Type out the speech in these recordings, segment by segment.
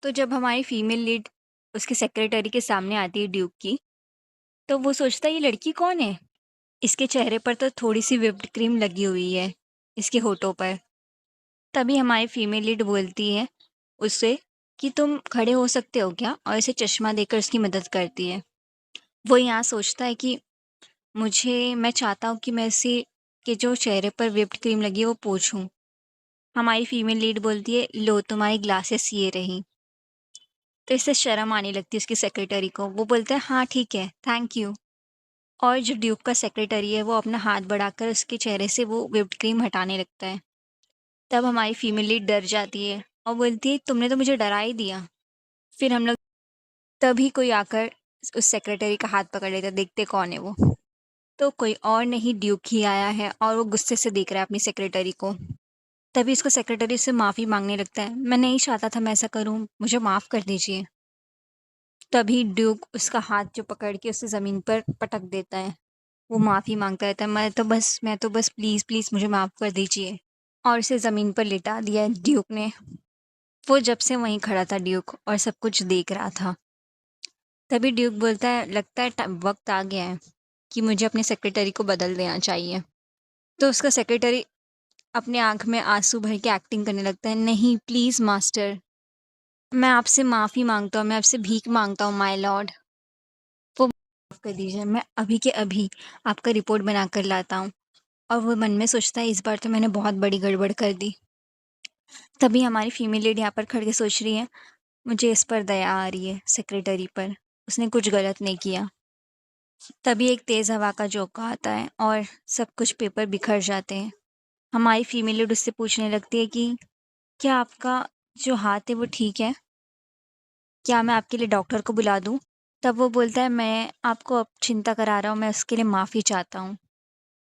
तो जब हमारी फीमेल लीड उसके सेक्रेटरी के सामने आती है ड्यूक की, तो वो सोचता है ये लड़की कौन है? इसके चेहरे पर तो थोड़ी-सी व्हिप्ड क्रीम लगी हुई है, इसके होठों पर। तभी हमारी फीमेल लीड बोलती है उससे कि तुम खड़े हो सकते हो क्या? और इसे चश्मा देकर उसकी मदद करती है। वो यहाँ सोचता है कि मैं चाहता हूँ कि मैं इसे के जो चेहरे पर व्हिप्ड क्रीम लगी है वो पोंछूँ। हमारी फीमेल लीड बोलती है, लो तुम्हारी ग्लासेस ये रहीं। तो इससे शर्म आने लगती है उसकी सेक्रेटरी को। वो बोलता है हाँ ठीक है, थैंक यू। और जो ड्यूक का सेक्रेटरी है वो अपना हाथ बढ़ाकर उसके चेहरे से वो व्हिप्ड क्रीम हटाने लगता है। तब हमारी फीमेल लीड डर जाती है और बोलती है तुमने तो मुझे डरा ही दिया। फिर हम लोग तभी कोई आकर उस सेक्रेटरी का हाथ पकड़ लेता है, देखते कौन है वो। तो कोई और नहीं ड्यूक ही आया है और वो गुस्से से देख रहा है अपनी सेक्रेटरी को। तभी उसका सेक्रेटरी से माफ़ी मांगने लगता है, मैं नहीं चाहता था मैं ऐसा करूँ, मुझे माफ़ कर दीजिए। तभी ड्यूक उसका हाथ जो पकड़ के उसे ज़मीन पर पटक देता है। वो माफ़ी माँगता रहता है, मैं तो बस प्लीज़ प्लीज़ मुझे माफ़ कर दीजिए। और उसे ज़मीन पर लिटा दिया है ड्यूक ने। वो जब से वहीं खड़ा था ड्यूक और सब कुछ देख रहा था। तभी ड्यूक बोलता है लगता है वक़्त आ गया है कि मुझे अपने सेक्रेटरी को बदल देना चाहिए। तो उसका सेक्रेटरी अपने आँख में आँसू भर के एक्टिंग करने लगता है, नहीं प्लीज़ मास्टर, मैं आपसे माफ़ी माँगता हूँ, मैं आपसे भीख माँगता हूँ माय लॉर्ड। वो माफ़ कर दीजिए, मैं अभी के अभी आपका रिपोर्ट बना कर लाता हूँ। और वो मन में सोचता है इस बार तो मैंने बहुत बड़ी गड़बड़ कर दी। तभी हमारी फीमेल लीड यहाँ पर खड़ के सोच रही है, मुझे इस पर दया आ रही है सेक्रेटरी पर, उसने कुछ गलत नहीं किया। तभी एक तेज़ हवा का झोंका आता है और सब कुछ पेपर बिखर जाते हैं। हमारी फीमेल लीड उससे पूछने लगती है कि क्या आपका जो हाथ है वो ठीक है? क्या मैं आपके लिए डॉक्टर को बुला दूँ? तब वो बोलता है मैं आपको अब चिंता करा रहा हूँ, मैं उसके लिए माफ़ी चाहता हूँ।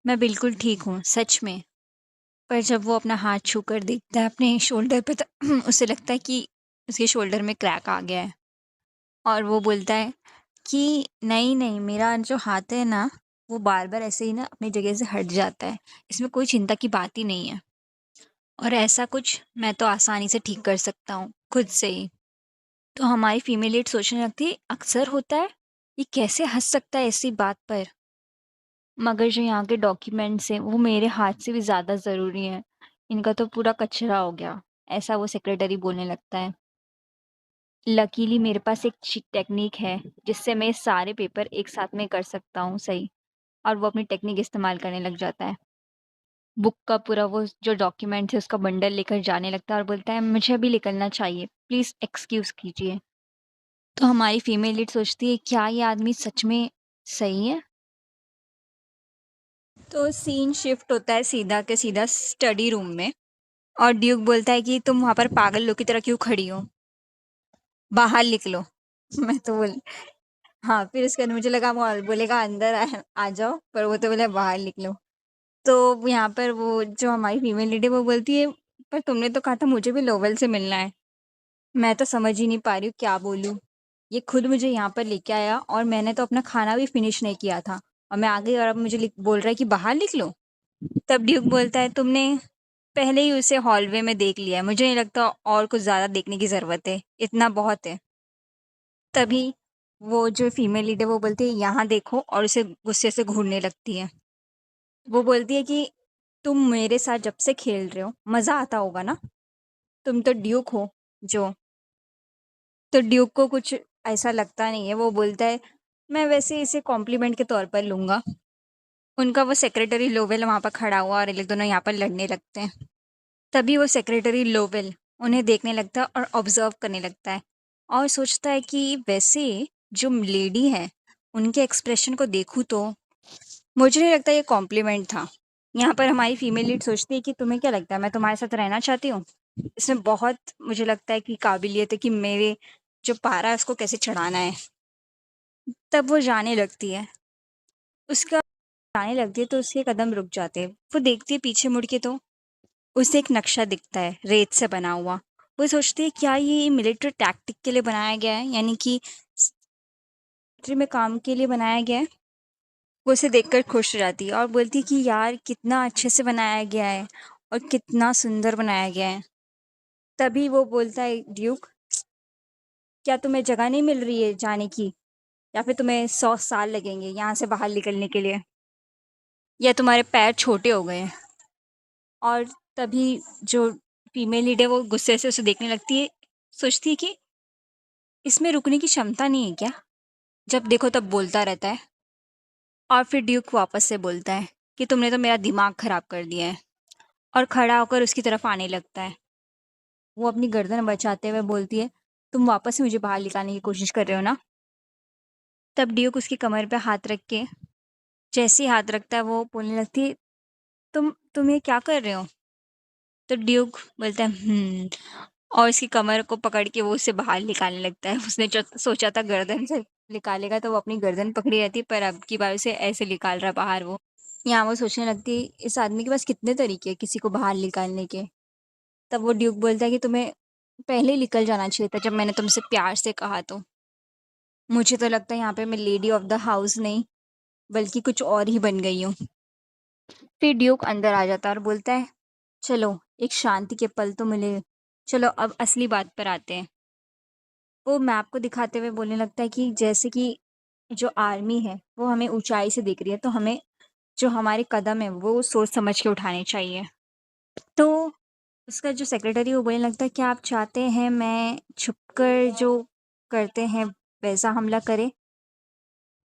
मैं बिल्कुल ठीक हूँ, सच में। पर जब वो अपना हाथ छूकर देखता है अपने शोल्डर पे तो उसे लगता है कि उसके शोल्डर में क्रैक आ गया है। और वो बोलता है कि नहीं, नहीं मेरा जो हाथ है ना, वो बार-बार ऐसे ही ना अपनी जगह से हट जाता है। इसमें कोई चिंता की बात ही नहीं है। और ऐसा कुछ मैं तो आसानी से ठीक कर सकता हूँ, खुद से ही। तो हमारी फीमेल लीड सोचने लगती है, अक्सर होता है? ये कैसे हँस सकता है ऐसी बात पर? मगर जो यहाँ के डॉक्यूमेंट्स हैं, वो मेरे हाथ से भी ज़्यादा ज़रूरी हैं। इनका तो पूरा कचरा हो गया, ऐसा वो सेक्रेटरी बोलने लगता है। लकीली मेरे पास एक टेक्निक है, जिससे मैं ये सारे पेपर एक साथ में कर सकता हूँ सही। और वो अपनी टेक्निक इस्तेमाल करने लग जाता है। बुक का पूरा वो जो डॉक्यूमेंट्स है, उसका बंडल लेकर जाने लगता है और बोलता है, मुझे अभी निकलना चाहिए, प्लीज़ एक्सक्यूज़ कीजिए। तो हमारी फीमेल लीड सोचती है, क्या ये आदमी सच में सही है? तो सीन शिफ्ट होता है सीधा के सीधा स्टडी रूम में और ड्यूक बोलता है कि तुम वहाँ पर पागल लोग की तरह क्यों खड़ी हो? बाहर निकलो। मैं तो बोल हाँ, फिर उसके बाद मुझे लगा वो बोलेगा अंदर आ जाओ, पर वो तो बोला बाहर निकलो। तो यहाँ पर वो जो हमारी फीमेल लीड है वो बोलती है, पर तुमने तो कहा था मुझे भी लोवेल से मिलना है। मैं तो समझ ही नहीं पा रही हूँ क्या बोलूँ? ये खुद मुझे यहाँ पर लेके आया और मैंने तो अपना खाना भी फिनिश नहीं किया था और मैं आ गई और अब मुझे बोल रहा है कि बाहर निकलो। तब ड्यूक बोलता है तुमने पहले ही उसे हॉलवे में देख लिया है, मुझे नहीं लगता और कुछ ज़्यादा देखने की ज़रूरत है, इतना बहुत है। तभी वो जो फीमेल लीड है वो बोलती है यहाँ देखो और उसे गुस्से से घूरने लगती है। वो बोलती है कि तुम मेरे साथ जब से खेल रहे हो मज़ा आता होगा ना? तुम तो ड्यूक हो जो। तो ड्यूक को कुछ ऐसा लगता नहीं है, वो बोलता है मैं वैसे इसे कॉम्प्लीमेंट के तौर पर लूँगा। उनका वो सेक्रेटरी लोवेल वहाँ पर खड़ा हुआ और ये लोग दोनों यहाँ पर लड़ने लगते हैं। तभी वो सेक्रेटरी लोवेल उन्हें देखने लगता है और ऑब्जर्व करने लगता है और सोचता है कि वैसे जो लेडी है उनके एक्सप्रेशन को देखूँ तो मुझे नहीं लगता ये कॉम्प्लीमेंट था। यहाँ पर हमारी फीमेल लीड सोचती है कि तुम्हें क्या लगता है मैं तुम्हारे साथ रहना चाहती हूँ? इसमें बहुत मुझे लगता है कि काबिलियत है कि मेरे जो पारा है उसको कैसे चढ़ाना है। तब वो जाने लगती है। उसका जाने लगती है तो उसके कदम रुक जाते हैं। वो देखती है पीछे मुड़ के तो उसे एक नक्शा दिखता है रेत से बना हुआ। वो सोचती है क्या ये मिलिट्री टैक्टिक के लिए बनाया गया है, यानी कि मिलिट्री में काम के लिए बनाया गया है। वो उसे देखकर खुश हो जाती है और बोलती है कि यार कितना अच्छे से बनाया गया है और कितना सुंदर बनाया गया है। तभी वो बोलता है ड्यूक क्या तुम्हें जगह नहीं मिल रही है जाने की, या फिर तुम्हें 100 साल लगेंगे यहाँ से बाहर निकलने के लिए, या तुम्हारे पैर छोटे हो गए हैं? और तभी जो फीमेल लीड है वो गुस्से से उसे देखने लगती है, सोचती है कि इसमें रुकने की क्षमता नहीं है क्या, जब देखो तब बोलता रहता है। और फिर ड्यूक वापस से बोलता है कि तुमने तो मेरा दिमाग खराब कर दिया है, और खड़ा होकर उसकी तरफ आने लगता है। वो अपनी गर्दन बचाते हुए बोलती है, तुम वापस से मुझे बाहर निकालने की कोशिश कर रहे हो ना? तब ड्यूक उसकी कमर पे हाथ रख के, जैसे ही हाथ रखता है वो बोलने लगती है, तुम ये क्या कर रहे हो? तो ड्यूक बोलता है और उसकी कमर को पकड़ के वो उसे बाहर निकालने लगता है। उसने जो सोचा था गर्दन से निकालेगा, तो वो अपनी गर्दन पकड़ी रहती, पर अब की बार उसे ऐसे निकाल रहा बाहर वो। यहाँ वो सोचने लगती है, इस आदमी के पास कितने तरीके हैं किसी को बाहर निकालने के। तब वो ड्यूक बोलता है कि तुम्हें पहले ही निकल जाना चाहिए था, जब मैंने तुमसे प्यार से कहा तो। मुझे तो लगता है यहाँ पे मैं लेडी ऑफ द हाउस नहीं, बल्कि कुछ और ही बन गई हूँ। फिर ड्यूक अंदर आ जाता है और बोलता है, चलो एक शांति के पल तो मिले, चलो अब असली बात पर आते हैं। वो मैप को दिखाते हुए बोलने लगता है कि जैसे कि जो आर्मी है वो हमें ऊंचाई से देख रही है, तो हमें जो हमारे कदम है वो सोच समझ के उठाने चाहिए। तो उसका जो सेक्रेटरी वो बोलने लगता है, क्या आप चाहते हैं मैं छुपकर जो करते हैं वैसा हमला करे,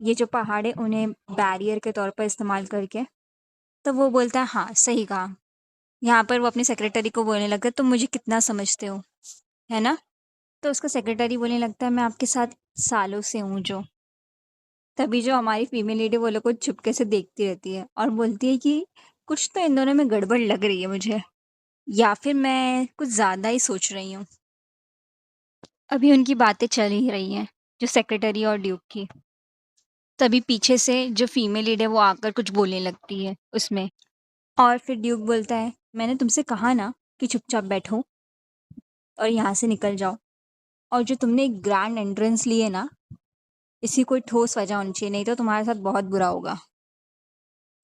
ये जो पहाड़ है उन्हें बैरियर के तौर पर इस्तेमाल करके? तो वो बोलता है, हाँ सही कहा। यहाँ पर वो अपने सेक्रेटरी को बोलने लगता है, तुम मुझे कितना समझते हो, है ना? तो उसका सेक्रेटरी बोलने लगता है, मैं आपके साथ सालों से हूँ जो। तभी जो हमारी फीमेल लीड है वो लोग को चुपके से देखती रहती है और बोलती है कि कुछ तो इन दोनों में गड़बड़ लग रही है मुझे, या फिर मैं कुछ ज़्यादा ही सोच रही हूँ। अभी उनकी बातें चल ही रही हैं, जो सेक्रेटरी और ड्यूक की। तभी पीछे से जो फीमेल लीड है वो आकर कुछ बोलने लगती है उसमें। और फिर ड्यूक बोलता है, मैंने तुमसे कहा ना कि चुपचाप बैठो और यहाँ से निकल जाओ। और जो तुमने एक ग्रैंड एंट्रेंस ली है ना, इसकी कोई ठोस वजह होनी चाहिए, नहीं तो तुम्हारे साथ बहुत बुरा होगा।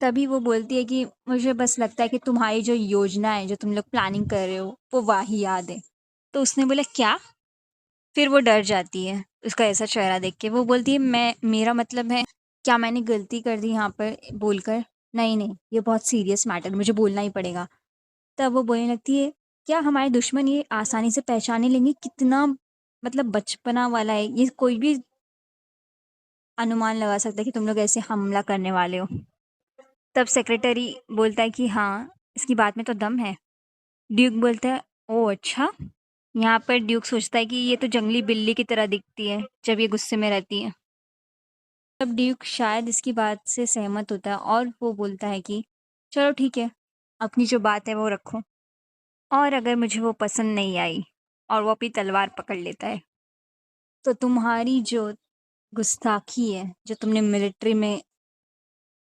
तभी वो बोलती है कि मुझे बस लगता है कि तुम्हारी जो योजना है, जो तुम लोग प्लानिंग कर रहे हो, वो वाहियात है। तो उसने बोला, क्या? फिर वो डर जाती है उसका ऐसा चेहरा देख के। वो बोलती है, मैं मेरा मतलब है, क्या मैंने गलती कर दी यहाँ पर बोलकर? नहीं नहीं, ये बहुत सीरियस मैटर, मुझे बोलना ही पड़ेगा। तब वो बोलने लगती है, क्या हमारे दुश्मन ये आसानी से पहचाने लेंगे कितना मतलब बचपना वाला है ये, कोई भी अनुमान लगा सकता है कि तुम लोग ऐसे हमला करने वाले हो। तब सेक्रेटरी बोलता है कि हाँ, इसकी बात में तो दम है। ड्यूक बोलता है, ओह अच्छा। यहाँ पर ड्यूक सोचता है कि ये तो जंगली बिल्ली की तरह दिखती है जब ये गुस्से में रहती है। तब ड्यूक शायद इसकी बात से सहमत होता है और वो बोलता है कि चलो ठीक है, अपनी जो बात है वो रखो। और अगर मुझे वो पसंद नहीं आई, और वो अपनी तलवार पकड़ लेता है, तो तुम्हारी जो गुस्ताखी है, जो तुमने मिलिट्री में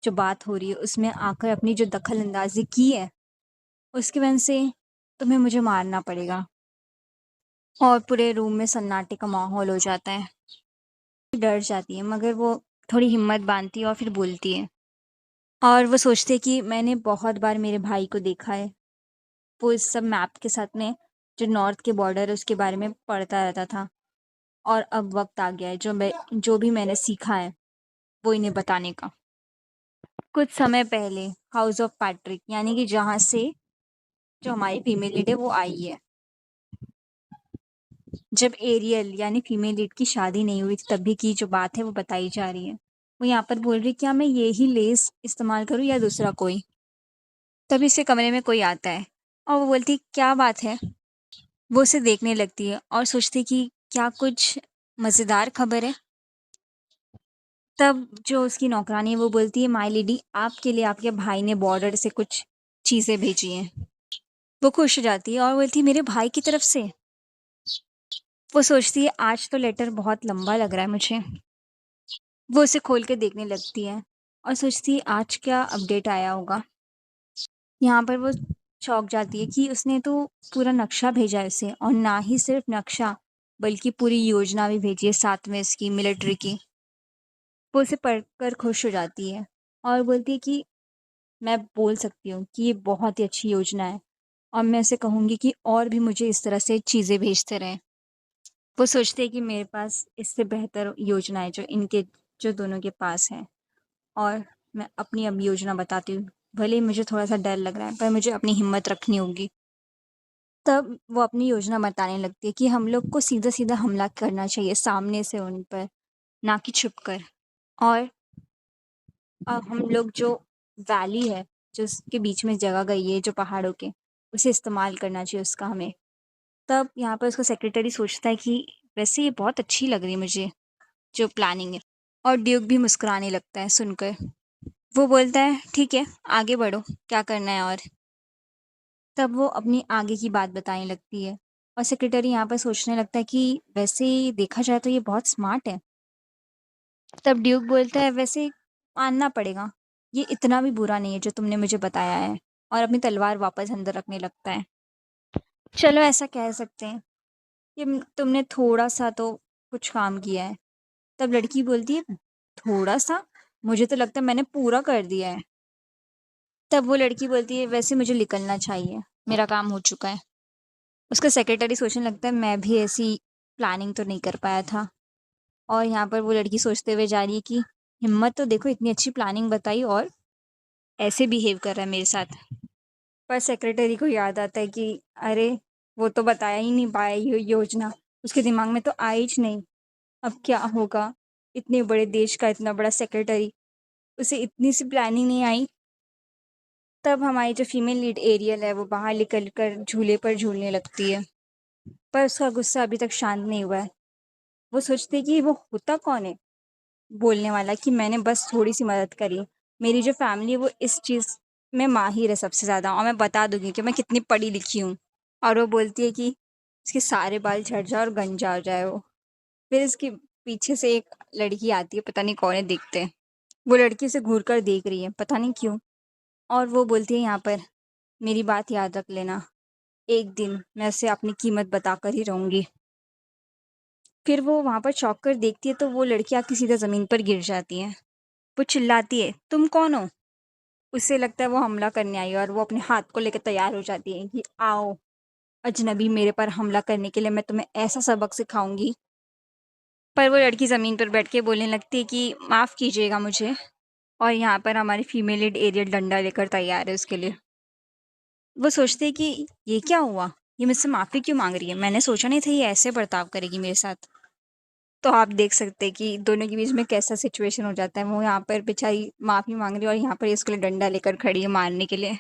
जो बात हो रही है उसमें आकर अपनी जो दखल अंदाजी की है, उसकी वजह से तुम्हें मुझे मारना पड़ेगा। और पूरे रूम में सन्नाटे का माहौल हो जाता है। डर जाती है, मगर वो थोड़ी हिम्मत बांधती है और फिर बोलती है। और वो सोचती है कि मैंने बहुत बार मेरे भाई को देखा है, वो इस सब मैप के साथ में जो नॉर्थ के बॉर्डर है उसके बारे में पढ़ता रहता था। और अब वक्त आ गया है जो भी मैंने सीखा है वो इन्हें बताने का। कुछ समय पहले हाउस ऑफ पैट्रिक, यानी कि जहाँ से जो हमारी फीमेल लीड है वो आई है, जब एरियल यानी फीमेल लीड की शादी नहीं हुई थी, तभी की जो बात है वो बताई जा रही है। वो यहाँ पर बोल रही है, क्या मैं ये ही लेस इस्तेमाल करूँ या दूसरा कोई? तभी इसके कमरे में कोई आता है और वो बोलती है, क्या बात है? वो उसे देखने लगती है और सोचती है कि क्या कुछ मज़ेदार खबर है। तब जो उसकी नौकरानी है वो बोलती है, माय लेडी, आपके लिए आपके भाई ने बॉर्डर से कुछ चीज़ें भेजी हैं। वो खुश हो जाती है और बोलती है, मेरे भाई की तरफ से? वो सोचती है, आज तो लेटर बहुत लंबा लग रहा है मुझे। वो उसे खोल के देखने लगती है और सोचती है, आज क्या अपडेट आया होगा। यहाँ पर वो चौंक जाती है कि उसने तो पूरा नक्शा भेजा है उसे, और ना ही सिर्फ नक्शा बल्कि पूरी योजना भी भेजी है साथ में इसकी मिलिट्री की। वो उसे पढ़कर खुश हो जाती है और बोलती है कि मैं बोल सकती हूँ कि ये बहुत ही अच्छी योजना है, और मैं उसे कहूँगी कि और भी मुझे इस तरह से चीज़ें भेजते रहें। वो सोचते हैं कि मेरे पास इससे बेहतर योजना है जो दोनों के पास है, और मैं अपनी अब योजना बताती हूँ। भले ही मुझे थोड़ा-सा डर लग रहा है, पर मुझे अपनी हिम्मत रखनी होगी। तब वो अपनी योजना बताने लगती है कि हम लोग को सीधा-सीधा हमला करना चाहिए सामने से उन पर, ना कि छुपकर। और हम लोग जो वैली है, जो उसके बीच में जगह गई है जो पहाड़ों के, उसे इस्तेमाल करना चाहिए उसका हमें। तब यहाँ पर उसका सेक्रेटरी सोचता है कि वैसे ये बहुत अच्छी लग रही है मुझे, जो प्लानिंग है। और ड्यूक भी मुस्कुराने लगता है सुनकर। वो बोलता है, ठीक है, आगे बढ़ो, क्या करना है और? तब वो अपनी आगे की बात बताने लगती है, और सेक्रेटरी यहाँ पर सोचने लगता है कि वैसे देखा जाए तो ये बहुत स्मार्ट है। तब ड्यूक बोलता है, वैसे मानना पड़ेगा, ये इतना भी बुरा नहीं है जो तुमने मुझे बताया है, और अपनी तलवार वापस अंदर रखने लगता है। चलो ऐसा कह सकते हैं कि तुमने थोड़ा-सा तो कुछ काम किया है। तब लड़की बोलती है, थोड़ा-सा? मुझे तो लगता है मैंने पूरा कर दिया है। तब वो लड़की बोलती है, वैसे मुझे निकलना चाहिए, मेरा काम हो चुका है। उसका सेक्रेटरी सोचने लगता है, मैं भी ऐसी प्लानिंग तो नहीं कर पाया था। और यहाँ पर वो लड़की सोचते हुए जा रही है कि हिम्मत तो देखो, इतनी अच्छी प्लानिंग बताई और ऐसे बिहेव कर रहा है मेरे साथ। पर सेक्रेटरी को याद आता है कि अरे, वो तो बताया ही नहीं पाया ये योजना, उसके दिमाग में तो आई ही नहीं। अब क्या होगा? इतने बड़े देश का इतना बड़ा सेक्रेटरी, उसे इतनी सी प्लानिंग नहीं आई। तब हमारी जो फीमेल लीड एरियल है वो बाहर निकल कर झूले पर झूलने लगती है, पर उसका गुस्सा अभी तक शांत नहीं हुआ है। वो सोचती है कि वो होता कौन है बोलने वाला कि मैंने बस थोड़ी-सी मदद करी। मेरी जो फैमिली है वो इस चीज़ में माहिर है सबसे ज़्यादा, और मैं बता दूँगी कि मैं कितनी पढ़ी-लिखी हूँ। और वो बोलती है कि उसके सारे बाल झड़ जाए और गंजा हो जाए वो। फिर इसके पीछे से एक लड़की आती है, पता नहीं कौन है, देखते हैं। वो लड़की उसे घूर कर देख रही है, पता नहीं क्यों। और वो बोलती है, यहाँ पर मेरी बात याद रख लेना, एक दिन मैं उसे अपनी कीमत बताकर ही रहूँगी। फिर वो वहाँ पर चौंक कर देखती है तो वो लड़की आके सीधा ज़मीन पर गिर जाती है। वो चिल्लाती है, तुम कौन हो? उसे लगता है वो हमला करने आई है, और वो अपने हाथ को लेकर तैयार हो जाती है कि आओ अजनबी, मेरे पर हमला करने के लिए मैं तुम्हें ऐसा सबक सिखाऊंगी। पर वो लड़की ज़मीन पर बैठ के बोलने लगती है कि माफ़ कीजिएगा मुझे। और यहाँ पर हमारी फीमेल लीड एरियल डंडा लेकर तैयार है उसके लिए। वो सोचते हैं कि ये क्या हुआ, ये मुझसे माफ़ी क्यों मांग रही है, मैंने सोचा नहीं था ये ऐसे बर्ताव करेगी मेरे साथ। तो आप देख सकते हैं कि दोनों के बीच में कैसा सिचुएशन हो जाता है। वो यहाँ पर बेचारी माफ़ी माँग रही है, और यहाँ पर इसके लिए डंडा लेकर खड़ी है मारने के लिए।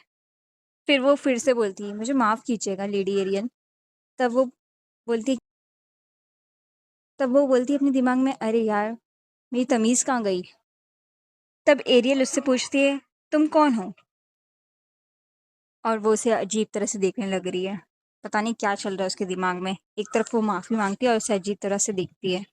फिर वो फिर से बोलती है, मुझे माफ़ कीजिएगा लेडी एरियल। तब वो बोलती तब वो बोलती है अपने दिमाग में, अरे यार, मेरी तमीज़ कहाँ गई? तब एरियल उससे पूछती है, तुम कौन हो? और वो उसे अजीब तरह से देखने लग रही है। पता नहीं क्या चल रहा है उसके दिमाग में। एक तरफ वो माफ़ी माँगती है और उसे अजीब तरह से देखती है।